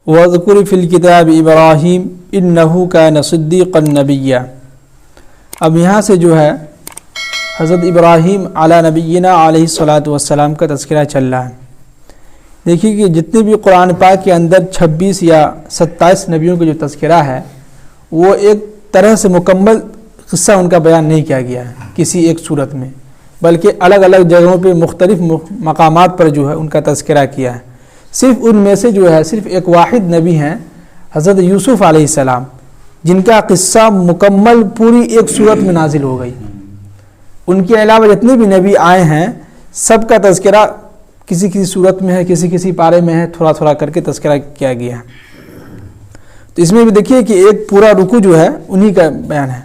وَاذْكُرْ فِي الْكِتَابِ ابراہیم اِنَّهُ كَانَ صِدِّيقًا نَبِيًّا۔ اب یہاں سے جو ہے حضرت ابراہیم علی نبینا علیہ الصلاۃ والسلام کا تذکرہ چل رہا ہے۔ دیکھیے کہ جتنے بھی قرآن پاک کے اندر 26 یا 27 نبیوں کا جو تذکرہ ہے وہ ایک طرح سے مکمل قصہ ان کا بیان نہیں کیا گیا ہے کسی ایک صورت میں، بلکہ الگ الگ جگہوں پہ مختلف مقامات پر جو ہے ان کا تذکرہ کیا ہے۔ صرف ان میں سے جو ہے صرف ایک واحد نبی ہیں حضرت یوسف علیہ السلام، جن کا قصہ مکمل پوری ایک صورت میں نازل ہو گئی۔ ان کے علاوہ جتنے بھی نبی آئے ہیں سب کا تذکرہ کسی کسی صورت میں ہے، کسی کسی پارے میں ہے، تھوڑا تھوڑا کر کے تذکرہ کیا گیا ہے۔ تو اس میں بھی دیکھیے کہ ایک پورا رکوع جو ہے انہی کا بیان ہے۔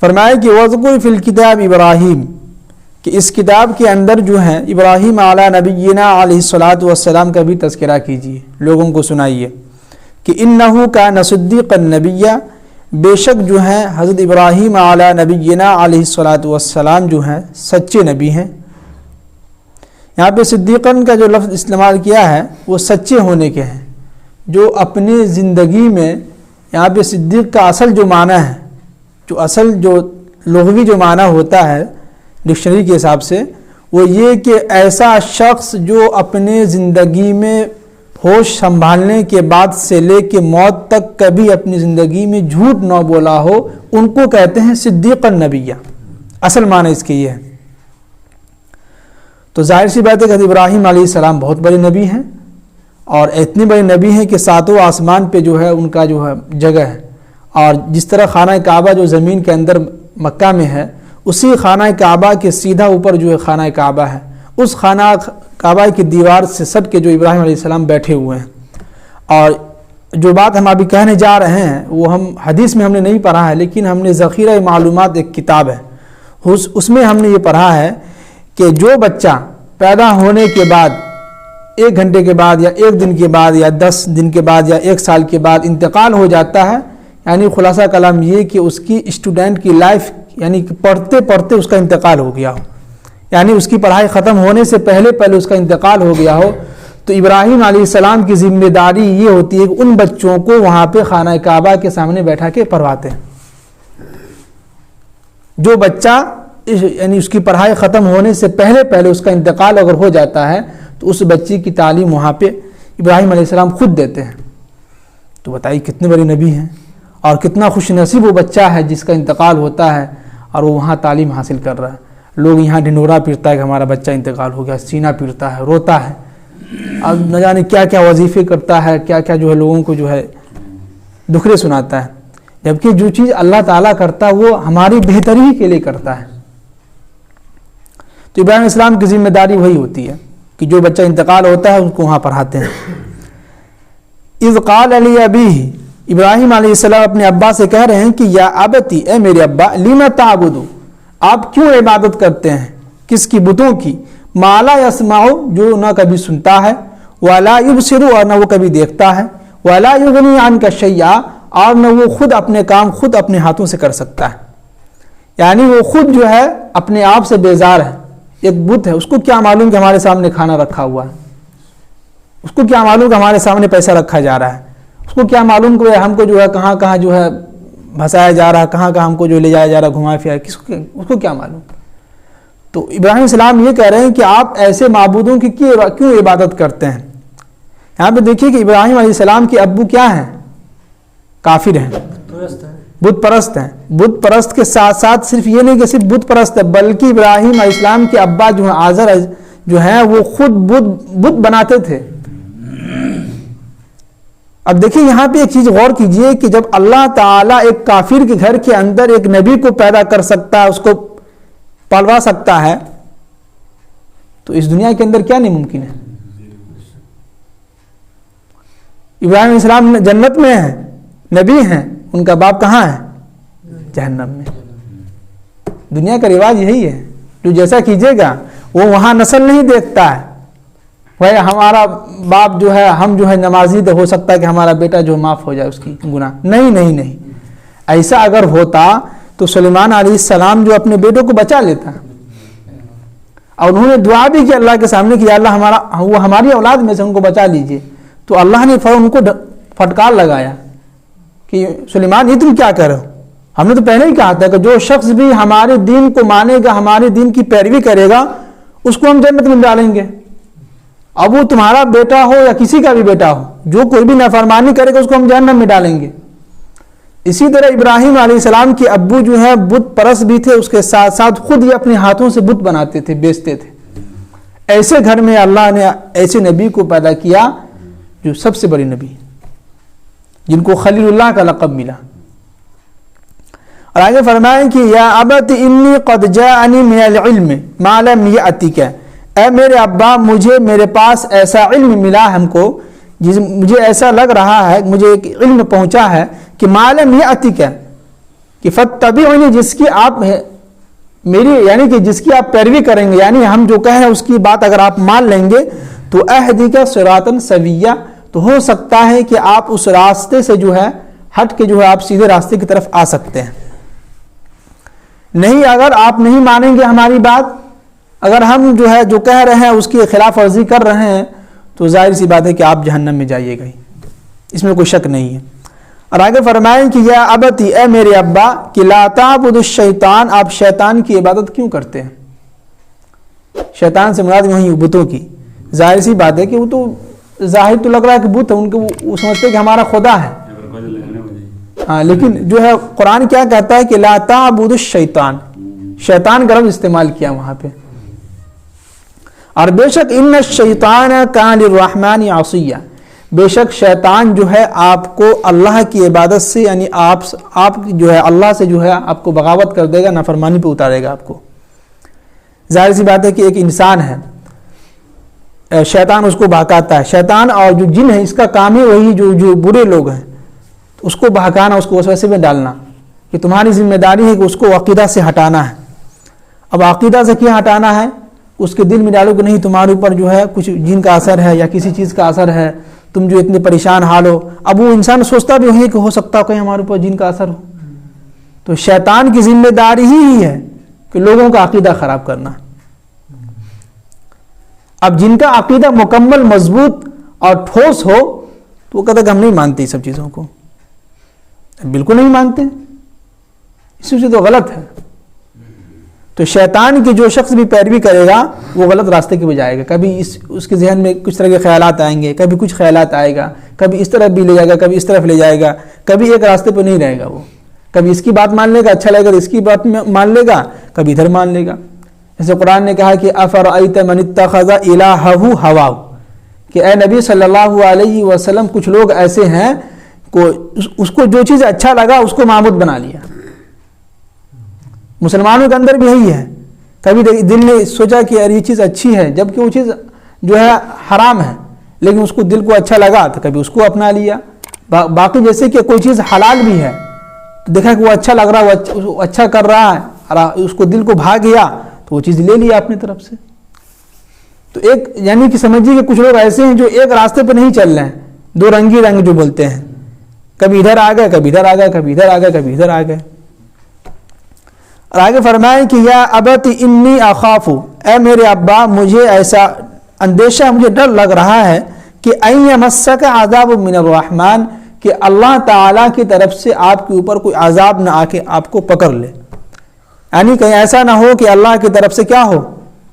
فرمایا کہ وَاذْكُرْ فِي الْكِتَابِ ابراہیم، کہ اس کتاب کے اندر جو ہے ابراہیم علی نبینا علیہ الصلاۃ والسلام کا بھی تذکرہ کیجیے، لوگوں کو سنائیے کہ اِنَّهُ كَانَ صِدِّيقًا نَبِيًّا، بے شک جو ہیں حضرت ابراہیم علی نبینا علیہ الصلاۃ والسلام جو ہیں سچے نبی ہیں۔ یہاں پہ صدیقاً کا جو لفظ استعمال کیا ہے وہ سچے ہونے کے ہیں، جو اپنی زندگی میں یہاں پہ صدیق کا اصل جو معنی ہے، جو اصل جو لغوی جو معنی ہوتا ہے ڈکشنری کے حساب سے، وہ یہ کہ ایسا شخص جو اپنے زندگی میں ہوش سنبھالنے کے بعد سے لے کے موت تک کبھی اپنی زندگی میں جھوٹ نہ بولا ہو، ان کو کہتے ہیں صدیقاً نبیہ۔ اصل معنی اس کے یہ ہے۔ تو ظاہر سی بات ہے کہ ابراہیم علیہ السلام بہت بڑے نبی ہیں، اور اتنے بڑے نبی ہیں کہ ساتوں آسمان پہ جو ہے ان کا جو ہے جگہ ہے، اور جس طرح خانہ کعبہ جو زمین کے اندر مکہ میں ہے، اسی خانہ کعبہ کے سیدھا اوپر جو ہے خانہ کعبہ ہے، اس خانہ کعبہ کی دیوار سے سٹ کے جو ابراہیم علیہ السلام بیٹھے ہوئے ہیں۔ اور جو بات ہم ابھی کہنے جا رہے ہیں وہ ہم حدیث میں ہم نے نہیں پڑھا ہے، لیکن ہم نے ذخیرہ معلومات ایک کتاب ہے اس میں ہم نے یہ پڑھا ہے کہ جو بچہ پیدا ہونے کے بعد 1 گھنٹے کے بعد یا 1 دن کے بعد یا 10 دن کے بعد یا 1 سال کے بعد انتقال ہو جاتا ہے، یعنی خلاصہ کلام یہ کہ اس کی اسٹوڈنٹ کی لائف یعنی کہ پڑھتے پڑھتے اس کا انتقال ہو گیا ہو، یعنی اس کی پڑھائی ختم ہونے سے پہلے اس کا انتقال ہو گیا ہو، تو ابراہیم علیہ السلام کی ذمہ داری یہ ہوتی ہے کہ ان بچوں کو وہاں پہ خانہ کعبہ کے سامنے بیٹھا کے پڑھواتے ہیں۔ جو بچہ یعنی اس کی پڑھائی ختم ہونے سے پہلے اس کا انتقال اگر ہو جاتا ہے تو اس بچے کی تعلیم وہاں پہ ابراہیم علیہ السلام خود دیتے ہیں۔ تو بتائیے کتنے بڑے نبی ہیں، اور کتنا خوش نصیب وہ بچہ ہے جس کا انتقال ہوتا ہے اور وہ وہاں تعلیم حاصل کر رہا ہے۔ لوگ یہاں ڈھنڈورا پیٹتا ہے کہ ہمارا بچہ انتقال ہو گیا، سینہ پیٹتا ہے، روتا ہے، اب نہ جانے کیا کیا وظیفے کرتا ہے، کیا کیا جو ہے لوگوں کو جو ہے دکھڑے سناتا ہے، جبکہ جو چیز اللہ تعالیٰ کرتا ہے وہ ہماری بہتری کے لیے کرتا ہے۔ تو ابراہیم علیہ السلام کی ذمہ داری وہی ہوتی ہے کہ جو بچہ انتقال ہوتا ہے ان کو وہاں پڑھاتے ہیں۔ اذ قال لأبیہ، ابراہیم علیہ السلام اپنے ابا سے کہہ رہے ہیں کہ یا ابتی، اے میرے ابا، لم تعبد، آپ کیوں عبادت کرتے ہیں، کس کی، بتوں کی، ما لا یسمع، جو نہ کبھی سنتا ہے، ولا یبصر، اور نہ وہ کبھی دیکھتا ہے، ولا یغنی عنک شیئا، اور نہ وہ خود اپنے کام خود اپنے ہاتھوں سے کر سکتا ہے، یعنی وہ خود جو ہے اپنے آپ سے بیزار ہے۔ ایک بت ہے، اس کو کیا معلوم کہ ہمارے سامنے کھانا رکھا ہوا ہے، اس کو کیا معلوم کہ ہمارے سامنے پیسہ رکھا جا رہا ہے، اس کو کیا معلوم کہ ہم کو جو ہے کہاں کہاں جو ہے بھسایا جا رہا ہے، کہاں کہاں ہم کو جو لے جایا جا رہا ہے، گھمایا پھرایا، اس کو کیا معلوم۔ تو ابراہیم علیہ السلام یہ کہہ رہے ہیں کہ آپ ایسے معبودوں کی کیوں عبادت کرتے ہیں۔ یہاں پہ دیکھیے کہ ابراہیم علیہ السلام کے ابو کیا ہیں، کافر ہیں، بت پرست ہیں۔ بت پرست کے ساتھ ساتھ صرف یہ نہیں کہ صرف بت پرست ہے، بلکہ ابراہیم علیہ السلام کے ابا جو ہیں آزر جو ہیں وہ خود بت بناتے تھے۔ اب دیکھیں یہاں پہ ایک چیز غور کیجئے کہ جب اللہ تعالیٰ ایک کافر کے گھر کے اندر ایک نبی کو پیدا کر سکتا ہے، اس کو پلوا سکتا ہے، تو اس دنیا کے اندر کیا نہیں ممکن ہے۔ ابراہیم علیہ السلام جنت میں ہیں، نبی ہیں، ان کا باپ کہاں ہے، جہنم میں۔ دنیا کا رواج یہی ہے، جو جیسا کیجیے گا وہ وہاں نسل نہیں دیکھتا ہے، بھائی ہمارا باپ جو ہے، ہم جو ہے نمازی، تو ہو سکتا ہے کہ ہمارا بیٹا جو معاف ہو جائے اس کی گناہ، نہیں۔ ایسا اگر ہوتا تو سلیمان علیہ السلام جو اپنے بیٹوں کو بچا لیتا، اور انہوں نے دعا بھی کی اللہ کے سامنے کہ یا اللہ وہ ہماری اولاد میں سے ان کو بچا لیجئے، تو اللہ نے فوراً ان کو پھٹکار لگایا کہ سلیمان یہ تم کیا کر رہے ہو؟ ہم نے تو پہلے ہی کہا تھا کہ جو شخص بھی ہمارے دین کو مانے گا، ہمارے دین کی پیروی کرے گا، اس کو ہم جنت میں ڈالیں گے، اب وہ تمہارا بیٹا ہو یا کسی کا بھی بیٹا ہو، جو کوئی بھی نافرمانی کرے گا اس کو ہم جہنم میں ڈالیں گے۔ اسی طرح ابراہیم علیہ السلام کے ابو جو ہے بت پرست بھی تھے، اس کے ساتھ ساتھ خود یہ اپنے ہاتھوں سے بت بناتے تھے، بیچتے تھے۔ ایسے گھر میں اللہ نے ایسے نبی کو پیدا کیا جو سب سے بڑی نبی، جن کو خلیل اللہ کا لقب ملا۔ اور آگے فرمائیں کہ یا ابت انی قد جاءنی من العلم ما لم یأتک، اے میرے ابا مجھے میرے پاس ایسا علم ملا ہم کو، مجھے ایسا لگ رہا ہے، مجھے ایک علم پہنچا ہے کہ ما لم یأتک، کہ فاتبعنی، جس کی آپ میری یعنی کہ جس کی آپ پیروی کریں گے، یعنی ہم جو کہیں اس کی بات اگر آپ مان لیں گے تو اہدیک صراطا سویا، تو ہو سکتا ہے کہ آپ اس راستے سے جو ہے ہٹ کے جو ہے آپ سیدھے راستے کی طرف آ سکتے ہیں۔ نہیں، اگر آپ نہیں مانیں گے ہماری بات، اگر ہم جو ہے جو کہہ رہے ہیں اس کی خلاف ورزی کر رہے ہیں، تو ظاہر سی بات ہے کہ آپ جہنم میں جائیے گا ہی، اس میں کوئی شک نہیں ہے۔ اور آگے فرمائیں کہ یا ابتی، اے میرے ابا، کہ لا تعبد الشیطان، آپ شیطان کی عبادت کیوں کرتے ہیں؟ شیطان سے مراد وہیں بتوں کی، ظاہر سی بات ہے کہ وہ تو ظاہر تو لگ رہا ہے کہ بت ہے، ان کو وہ سمجھتے ہیں کہ ہمارا خدا ہے، ہاں، لیکن جو ہے قرآن کیا کہتا ہے کہ لا تعبد الشیطان، شیطان کا لفظ استعمال کیا وہاں پہ۔ اور بے شک ان الشیطان کان للرحمن عصیا، بے شک شیطان جو ہے آپ کو اللہ کی عبادت سے، یعنی آپ جو ہے اللہ سے جو ہے آپ کو بغاوت کر دے گا، نافرمانی پہ اتارے گا آپ کو۔ ظاہر سی بات ہے کہ ایک انسان ہے، شیطان اس کو بہکاتا ہے، شیطان اور جو جن ہے اس کا کام ہی وہی جو برے لوگ ہیں اس کو بہکانا، اس کو وسوسے میں ڈالنا، کہ تمہاری ذمہ داری ہے کہ اس کو عقیدہ سے ہٹانا ہے۔ اب عقیدہ سے کیا ہٹانا ہے؟ اس کے دل میں ڈالو کہ نہیں تمہارے اوپر جو ہے کچھ جن کا اثر ہے یا کسی چیز کا اثر ہے، تم جو اتنے پریشان حال ہو۔ اب وہ انسان سوچتا بھی وہی کہ ہو سکتا ہے کہیں ہمارے اوپر جن کا اثر ہو، تو شیطان کی ذمہ داری ہی ہے کہ لوگوں کا عقیدہ خراب کرنا۔ اب جن کا عقیدہ مکمل مضبوط اور ٹھوس ہو تو وہ کہتا کہ ہم نہیں مانتے سب چیزوں کو، بالکل نہیں مانتے، اس سے تو غلط ہے۔ تو شیطان کی جو شخص بھی پیروی کرے گا وہ غلط راستے کی بجائے گا، کبھی اس کے ذہن میں کچھ طرح کے خیالات آئیں گے، کبھی کچھ خیالات آئے گا، کبھی اس طرف بھی لے جائے گا، کبھی اس طرف لے جائے گا، کبھی ایک راستے پہ نہیں رہے گا، وہ کبھی اس کی بات مان لے گا، اچھا لگے گا اس کی بات مان لے گا، کبھی ادھر مان لے گا۔ جیسے قرآن نے کہا کہ افرأیت من اتخذ الہہ ہواہ، کہ اے نبی صلی اللہ علیہ وسلم کچھ لوگ ایسے ہیں کو اس کو جو چیز اچھا لگا اس کو معبود بنا لیا۔ مسلمانوں کے اندر بھی یہی ہے، کبھی دل نے سوچا کہ یار یہ چیز اچھی ہے جبکہ وہ چیز جو ہے حرام ہے، لیکن اس کو دل کو اچھا لگا تو کبھی اس کو اپنا لیا۔ باقی جیسے کہ کوئی چیز حلال بھی ہے تو دیکھا کہ وہ اچھا لگ رہا ہے، وہ اچھا کر رہا ہے اور اس کو دل کو بھا گیا تو وہ چیز لے لیا اپنی طرف سے۔ تو ایک یعنی کہ سمجھیے کہ کچھ لوگ ایسے ہیں جو ایک راستے پہ نہیں چل رہے ہیں، دو رنگی رنگ جو بولتے ہیں، کبھی ادھر آ گئے، کبھی ادھر آ گئے، کبھی ادھر آ گئے، کبھی ادھر آ گئے۔ اور آگے فرمائیں کہ یا ابت انی اخاف، اے میرے ابا مجھے ایسا اندیشہ، مجھے ڈر لگ رہا ہے کہ ان یمسک عذاب من الرحمن، کہ اللہ تعالیٰ کی طرف سے آپ کے اوپر کوئی عذاب نہ آ کے آپ کو پکڑ لے، یعنی کہیں ایسا نہ ہو کہ اللہ کی طرف سے کیا ہو،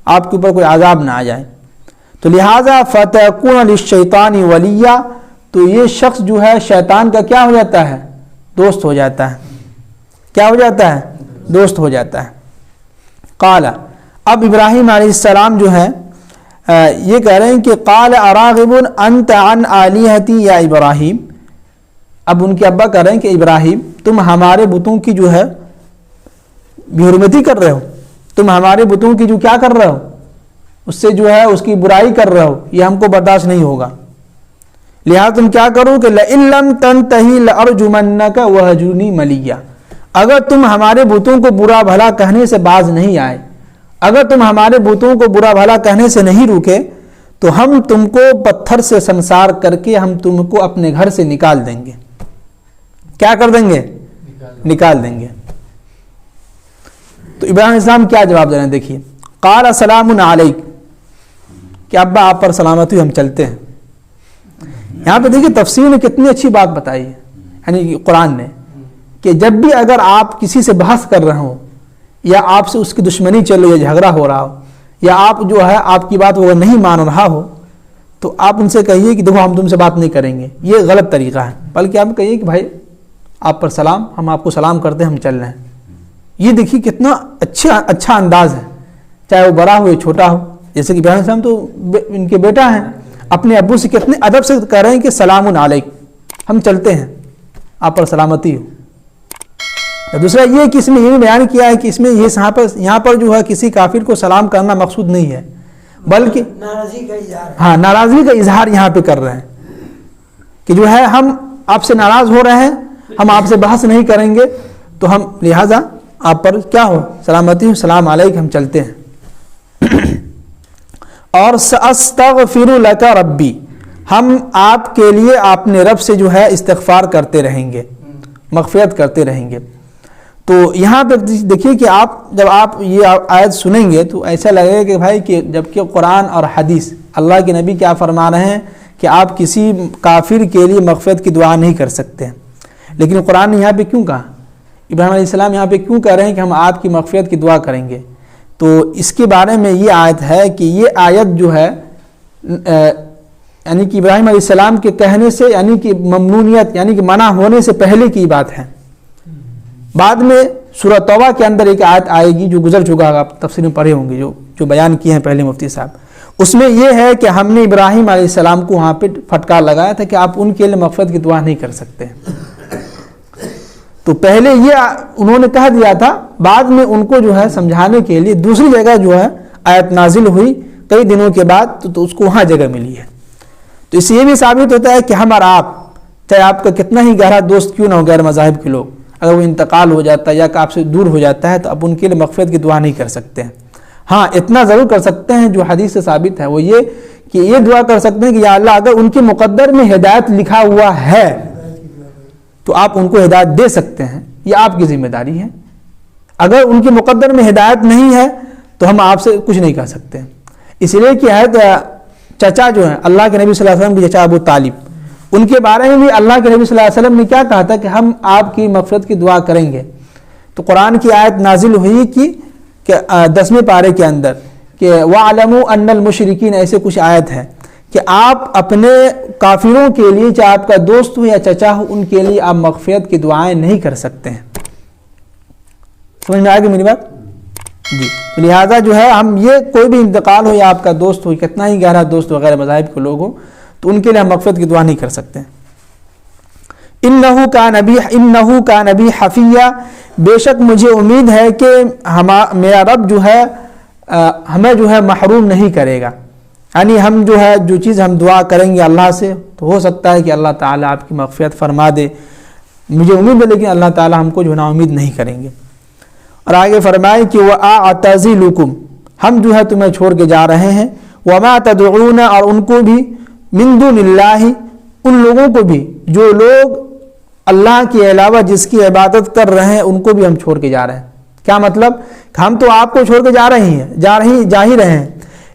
آپ کے اوپر کوئی عذاب نہ آ جائے۔ تو لہٰذا فتکون للشیطان ولیا، تو یہ شخص جو ہے شیطان کا کیا ہو جاتا ہے؟ دوست ہو جاتا ہے۔ کیا ہو جاتا ہے؟ دوست ہو جاتا ہے۔ قال، اب ابراہیم علیہ السلام جو ہے یہ کہہ رہے ہیں کہ قال اراغب انت عن آلہتی یا ابراہیم، اب ان کے ابا کہہ رہے ہیں کہ ابراہیم تم ہمارے بتوں کی جو ہے بے حرمتی کر رہے ہو، تم ہمارے بتوں کی جو کیا کر رہے ہو، اس سے جو ہے اس کی برائی کر رہے ہو، یہ ہم کو برداشت نہیں ہوگا، لہٰذا تم کیا کرو کہ لئن لم تنتہی لأرجمنک وہجرنی ملیا، اگر تم ہمارے بتوں کو برا بھلا کہنے سے باز نہیں آئے، اگر تم ہمارے بتوں کو برا بھلا کہنے سے نہیں رکے تو ہم تم کو پتھر سے سنسار کر کے ہم تم کو اپنے گھر سے نکال دیں گے۔ کیا کر دیں گے؟ نکال دیں گے۔ تو ابراہیم السلام کیا جواب دے رہے ہیں دیکھیے، قال سلام علیک، کہ ابا آپ پر سلامتی، ہم چلتے ہیں۔ یہاں پہ دیکھیے تفسیر نے کتنی اچھی بات بتائی ہے، یعنی قرآن نے، کہ جب بھی اگر آپ کسی سے بحث کر رہے ہوں یا آپ سے اس کی دشمنی چل رہی ہے، جھگڑا ہو رہا ہو، یا آپ جو ہے آپ کی بات وہ نہیں مان رہا ہو، تو آپ ان سے کہیے کہ دیکھو ہم تم سے بات نہیں کریں گے، یہ غلط طریقہ ہے، بلکہ آپ کہیے کہ بھائی آپ پر سلام، ہم آپ کو سلام کرتے ہیں، ہم چل رہے ہیں۔ یہ دیکھیے کتنا اچھا انداز ہے، چاہے وہ بڑا ہو یا چھوٹا ہو۔ جیسے کہ ابراہیم السلام تو ان کے بیٹا ہیں، اپنے ابو سے کتنے ادب سے کہہ رہے ہیں کہ سلام علیک، ہم چلتے ہیں، آپ پر سلامتی ہو۔ دوسرا یہ کہ اس میں یہ بھی بیان کیا ہے کہ اس میں یہاں پر جو ہے کسی کافر کو سلام کرنا مقصود نہیں ہے، بلکہ ناراضگی کا اظہار یہاں پہ کر رہے ہیں کہ جو ہے ہم آپ سے ناراض ہو رہے ہیں، ہم آپ سے بحث نہیں کریں گے، تو ہم لہٰذا آپ پر کیا ہو سلامتی ہو، سلام علیکم، ہم چلتے ہیں۔ اور سأستغفر لک ربی، ہم آپ کے لیے اپنے رب سے جو ہے استغفار کرتے رہیں گے، مغفرت کرتے رہیں گے۔ تو یہاں پہ دیکھیے کہ جب آپ یہ آیت سنیں گے تو ایسا لگے گا کہ بھائی کہ جب کہ قرآن اور حدیث اللہ کے نبی کیا فرما رہے ہیں کہ آپ کسی کافر کے لیے مغفرت کی دعا نہیں کر سکتے ہیں، لیکن قرآن نے یہاں پہ کیوں کہا، ابراہیم علیہ السلام یہاں پہ کیوں کہہ رہے ہیں کہ ہم آپ کی مغفرت کی دعا کریں گے؟ تو اس کے بارے میں یہ آیت ہے کہ یہ آیت جو ہے یعنی کہ ابراہیم علیہ السلام کے کہنے سے، یعنی کہ ممنونیت یعنی کہ منع ہونے سے پہلے کی بات ہے۔ بعد میں سورہ توبہ کے اندر ایک آیت آئے گی جو گزر چکا ہے، آپ تفسیر میں پڑھے ہوں گے، جو بیان کیے ہیں پہلے مفتی صاحب، اس میں یہ ہے کہ ہم نے ابراہیم علیہ السلام کو وہاں پہ پھٹکار لگایا تھا کہ آپ ان کے لیے مغفرت کی دعا نہیں کر سکتے۔ تو پہلے یہ انہوں نے کہہ دیا تھا، بعد میں ان کو جو ہے سمجھانے کے لیے دوسری جگہ جو ہے آیت نازل ہوئی کئی دنوں کے بعد، تو اس کو وہاں جگہ ملی ہے۔ تو اس سے یہ بھی ثابت ہوتا ہے کہ ہم اور آپ، چاہے آپ کا کتنا ہی گہرا دوست کیوں نہ ہو، غیر مذاہب کے لوگ، اگر وہ انتقال ہو جاتا ہے یا کہ آپ سے دور ہو جاتا ہے تو آپ ان کے لیے مغفرت کی دعا نہیں کر سکتے ہیں۔ ہاں اتنا ضرور کر سکتے ہیں جو حدیث سے ثابت ہے، وہ یہ کہ یہ دعا کر سکتے ہیں کہ یا اللہ اگر ان کے مقدر میں ہدایت لکھا ہوا ہے تو آپ ان کو ہدایت دے سکتے ہیں، یہ آپ کی ذمہ داری ہے۔ اگر ان کے مقدر میں ہدایت نہیں ہے تو ہم آپ سے کچھ نہیں کر سکتے، اس لیے کہ چچا جو ہیں اللہ کے نبی صلی اللہ علیہ وسلم کے چچا ابو طالب، ان کے بارے میں بھی اللہ کے نبی صلی اللہ علیہ وسلم نے کیا کہا تھا کہ ہم آپ کی مغفرت کی دعا کریں گے۔ تو قرآن کی آیت نازل ہوئی کہ 10ویں پارے کے اندر کہ وَاعْلَمُوا أَنَّ الْمُشْرِكِينَ، ایسے کچھ آیت ہے کہ آپ اپنے کافروں کے لیے، چاہے آپ کا دوست ہو یا چچا ہو، ان کے لیے آپ مغفرت کی دعائیں نہیں کر سکتے ہیں۔ سمجھ میں آئے گی میری بات؟ جی، تو لہٰذا جو ہے ہم یہ کوئی بھی انتقال ہو یا آپ کا دوست ہو، کتنا ہی گہرا دوست وغیرہ مذاہب کے لوگ ہو، تو ان کے لیے ہم مغفرت کی دعا نہیں کر سکتے۔ اِنَّهُ كَانَ بِي حَفِيًّا، بے شک مجھے امید ہے کہ میرا رب جو ہے ہمیں جو ہے محروم نہیں کرے گا، یعنی ہم جو ہے جو چیز ہم دعا کریں گے اللہ سے تو ہو سکتا ہے کہ اللہ تعالیٰ آپ کی مغفرت فرما دے، مجھے امید ہے، لیکن اللہ تعالیٰ ہم کو جو نا امید نہیں کریں گے۔ اور آگے فرمائے کہ وَأَعْتَزِلُكُمْ، ہم جو ہے تمہیں چھوڑ کے جا رہے ہیں، وَمَا تَدْعُونَ، اور ان کو بھی، مِن دُونِ اللَّهِ، ان لوگوں کو بھی جو لوگ اللہ کے علاوہ جس کی عبادت کر رہے ہیں ان کو بھی ہم چھوڑ کے جا رہے ہیں۔ کیا مطلب؟ کہ ہم تو آپ کو چھوڑ کے جا ہی رہے ہیں،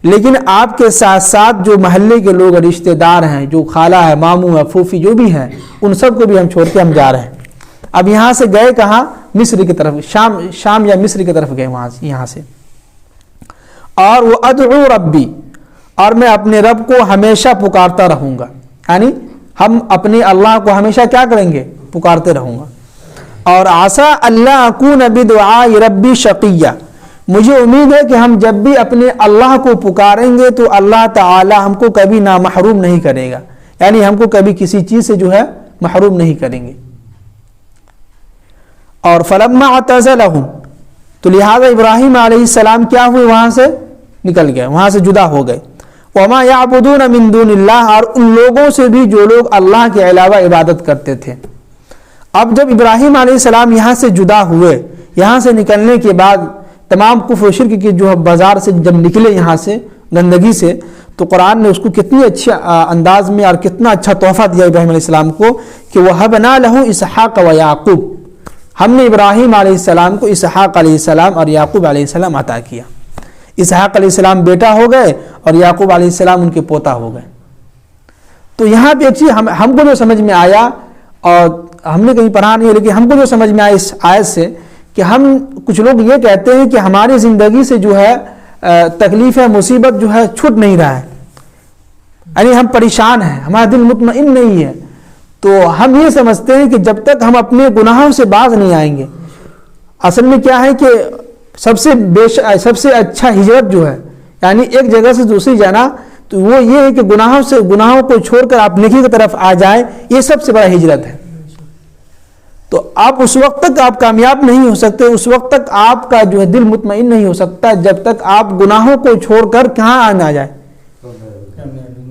لیکن آپ کے ساتھ ساتھ جو محلے کے لوگ رشتہ دار ہیں، جو خالہ ہے، ماموں ہے، پھوپھی جو بھی ہیں، ان سب کو بھی ہم چھوڑ کے ہم جا رہے ہیں۔ اب یہاں سے گئے کہاں؟ مصر کی طرف، شام یا مصر کی طرف گئے یہاں سے۔ اور وہ ادعو ربی، اور میں اپنے رب کو ہمیشہ پکارتا رہوں گا، یعنی ہم اپنے اللہ کو ہمیشہ کیا کریں گے؟ پکارتے رہوں گا۔ اور عسیٰ اللہ اکون بدعاء ربی شقیہ، مجھے امید ہے کہ ہم جب بھی اپنے اللہ کو پکاریں گے تو اللہ تعالی ہم کو کبھی نامحروم نہیں کرے گا، یعنی ہم کو کبھی کسی چیز سے جو ہے محروم نہیں کریں گے۔ اور فلما اعتزلہم، تو لہذا ابراہیم علیہ السلام کیا ہوئے؟ وہاں سے نکل گئے، وہاں سے جدا ہو گئے۔ وما یعبدون من دون اللہ، اور ان لوگوں سے بھی جو لوگ اللہ کے علاوہ عبادت کرتے تھے۔ اب جب ابراہیم علیہ السلام یہاں سے جدا ہوئے، یہاں سے نکلنے کے بعد تمام کفر و شرک کے جو بازار سے جب نکلے یہاں سے گندگی سے، تو قرآن نے اس کو کتنی اچھے انداز میں اور کتنا اچھا تحفہ دیا ابراہیم علیہ السلام کو کہ وَهَبْنَا لَهُ اسحاق وَيَعْقُوب، ہم نے ابراہیم علیہ السلام کو اسحاق علیہ السلام اور یعقوب علیہ السلام عطا کیا۔ اسحاق علیہ السلام بیٹا ہو گئے اور یعقوب علیہ السلام ان کے پوتا ہو گئے۔ تو یہاں پہ ایک چیز ہم کو جو سمجھ میں آیا، اور ہم نے کہیں پڑھا نہیں ہے لیکن ہم کو جو سمجھ میں آیا اس آیت سے، کہ ہم کچھ لوگ یہ کہتے ہیں کہ ہماری زندگی سے جو ہے تکلیف ہے، مصیبت جو ہے چھوٹ نہیں رہا ہے، یعنی ہم پریشان ہیں، ہمارا دل مطمئن نہیں ہے. تو ہم یہ سمجھتے ہیں کہ جب تک ہم اپنے گناہوں سے باز نہیں آئیں گے. اصل میں کیا ہے کہ سب سے اچھا ہجرت جو ہے، یعنی ایک جگہ سے دوسری جانا، تو وہ یہ ہے کہ گناہوں کو چھوڑ کر آپ نیکی کی طرف آ جائیں، یہ سب سے بڑا ہجرت ہے. تو آپ اس وقت تک آپ کامیاب نہیں ہو سکتے، اس وقت تک آپ کا جو ہے دل مطمئن نہیں ہو سکتا جب تک آپ گناہوں کو چھوڑ کر کہاں نہ آ جائے،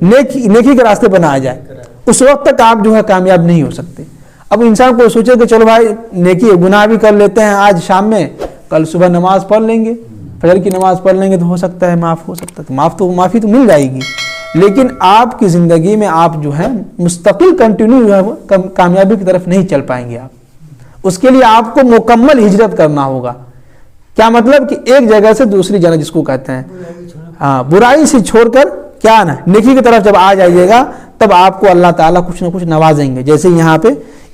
نیکی کے راستے پر نہ آ جائے. اس وقت تک آپ جو ہے کامیاب نہیں ہو سکتے. اب انسان کو سوچے کہ چلو بھائی نیکی گناہ بھی کر لیتے ہیں آج شام میں، کل صبح نماز پڑھ لیں گے، فجر کی نماز پڑھ لیں گے تو ہو سکتا ہے معاف ہو سکتا ہے، معافی تو مل جائے گی. لیکن آپ کی زندگی میں آپ جو ہے مستقل کنٹینیو جو ہے وہ کامیابی کی طرف نہیں چل پائیں گے. آپ اس کے لیے آپ کو مکمل ہجرت کرنا ہوگا. کیا مطلب کہ ایک جگہ سے دوسری جگہ جس کو کہتے ہیں، ہاں، برائی سے چھوڑ کر کیا نا نیکی کی طرف جب آ جائیے گا تب آپ کو اللہ تعالیٰ کچھ نہ کچھ نوازیں گے. جیسے یہاں پہ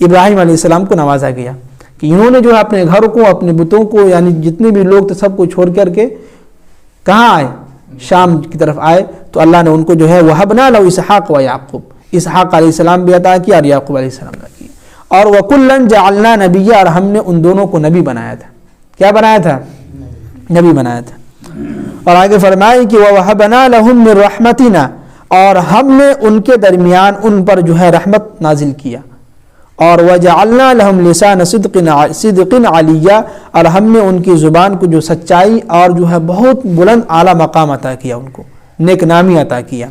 ابراہیم علیہ السلام کو نوازا گیا کہ انہوں نے جو ہے اپنے گھر کو، اپنے بتوں کو، یعنی جتنے بھی لوگ تھے سب کو چھوڑ کر کے کہاں آئے، شام کی طرف آئے. تو اللہ نے ان کو جو ہے وَهَبْنَا لَهُ اسحاق و یعقوب، اسحاق علیہ السلام بھی عطا کیا اور یعقوب علیہ السلام بھی کیا. اور وَكُلًّا جَعَلْنَا نَبِيًّا، اور ہم نے ان دونوں کو نبی بنایا تھا. کیا بنایا تھا؟ نبی بنایا تھا. اور آگے فرمائے کہ وَوَهَبْنَا لَهُم مِّن رَحْمَتِنَا، اور ہم نے ان کے درمیان ان پر جو ہے رحمت نازل کیا. اور وَجَعَلْنَا لَهُمْ لِسَانَ صِدْقٍ عَلِيًّا، اور ہم نے ان کی زبان کو جو سچائی اور جو ہے بہت بلند اعلیٰ مقام عطا کیا، ان کو نیک نامی عطا کیا.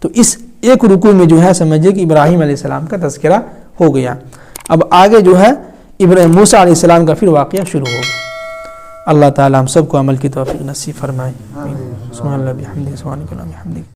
تو اس ایک رکوع میں جو ہے سمجھے کہ ابراہیم علیہ السلام کا تذکرہ ہو گیا. اب آگے جو ہے موسیٰ علیہ السلام کا پھر واقعہ شروع ہوگا. اللہ تعالی ہم سب کو عمل کی توفیق نصیب فرمائے. سبحان اللہ بحمدہ، سبحانک اللہم وبحمدک.